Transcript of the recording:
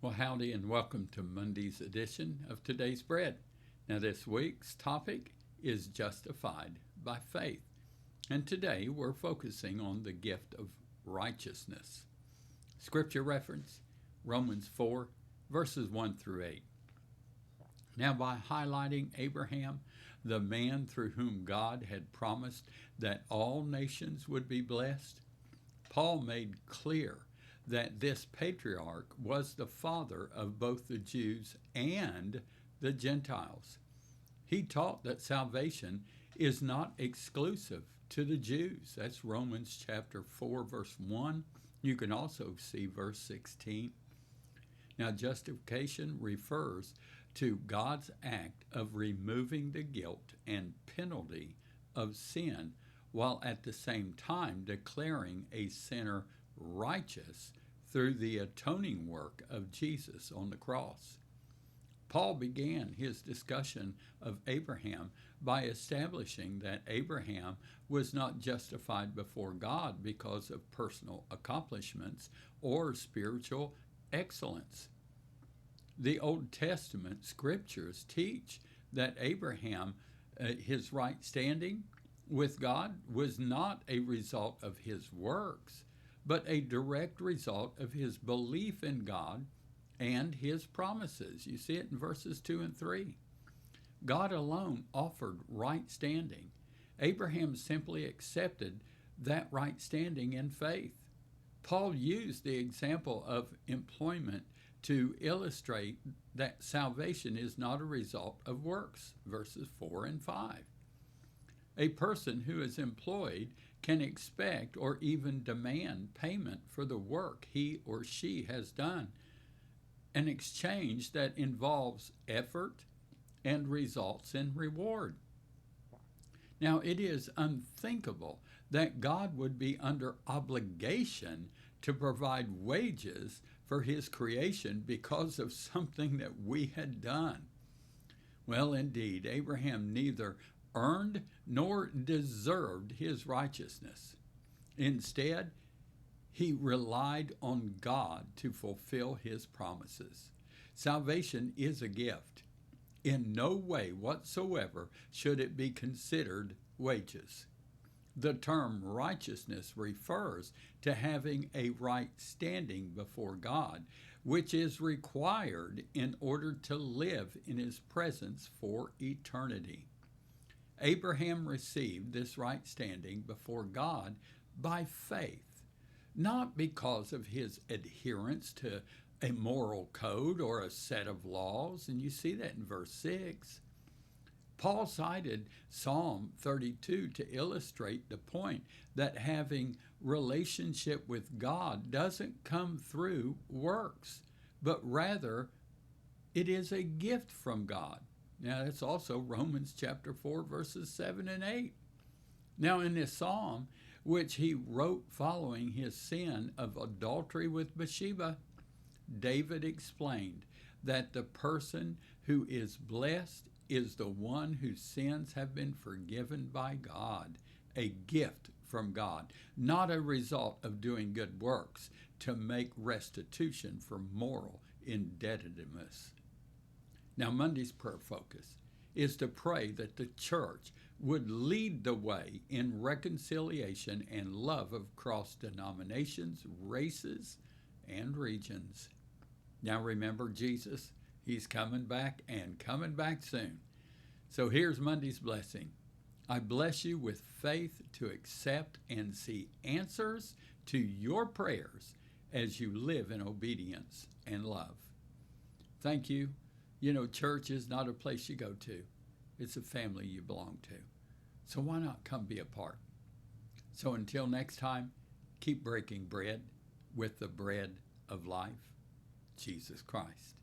Well, howdy and welcome to Monday's edition of Today's Bread. Now, this week's topic is justified by faith. And today we're focusing on the gift of righteousness. Scripture reference Romans 4, verses 1 through 8. Now, by highlighting Abraham, the man through whom God had promised that all nations would be blessed, Paul made clear that this patriarch was the father of both the Jews and the Gentiles. He taught that salvation is not exclusive to the Jews. That's Romans chapter 4, verse 1. You can also see verse 16. Now, justification refers to God's act of removing the guilt and penalty of sin, while at the same time declaring a sinner righteous through the atoning work of Jesus on the cross. Paul began his discussion of Abraham by establishing that Abraham was not justified before God because of personal accomplishments or spiritual excellence. The Old Testament scriptures teach that Abraham, his right standing with God, was not a result of his works, but a direct result of his belief in God and his promises. You see it in verses 2 and 3. God alone offered right standing. Abraham simply accepted that right standing in faith. Paul used the example of employment to illustrate that salvation is not a result of works, verses 4 and 5. A person who is employed can expect or even demand payment for the work he or she has done, an exchange that involves effort and results in reward. Now, it is unthinkable that God would be under obligation to provide wages for his creation because of something that we had done. Well, indeed, Abraham neither earned nor deserved his righteousness. Instead, he relied on God to fulfill his promises. Salvation is a gift. In no way whatsoever should it be considered wages. The term righteousness refers to having a right standing before God, which is required in order to live in his presence for eternity. Abraham received this right standing before God by faith, not because of his adherence to a moral code or a set of laws, and you see that in verse 6. Paul cited Psalm 32 to illustrate the point that having relationship with God doesn't come through works, but rather it is a gift from God. Now, that's also Romans chapter 4, verses 7 and 8. Now, in this psalm, which he wrote following his sin of adultery with Bathsheba, David explained that the person who is blessed is the one whose sins have been forgiven by God, a gift from God, not a result of doing good works to make restitution for moral indebtedness. Now, Monday's prayer focus is to pray that the church would lead the way in reconciliation and love across denominations, races, and regions. Now, remember Jesus, he's coming back and coming back soon. So here's Monday's blessing. I bless you with faith to accept and see answers to your prayers as you live in obedience and love. Thank you. You know, church is not a place you go to. It's a family you belong to. So why not come be a part? So until next time, keep breaking bread with the bread of life, Jesus Christ.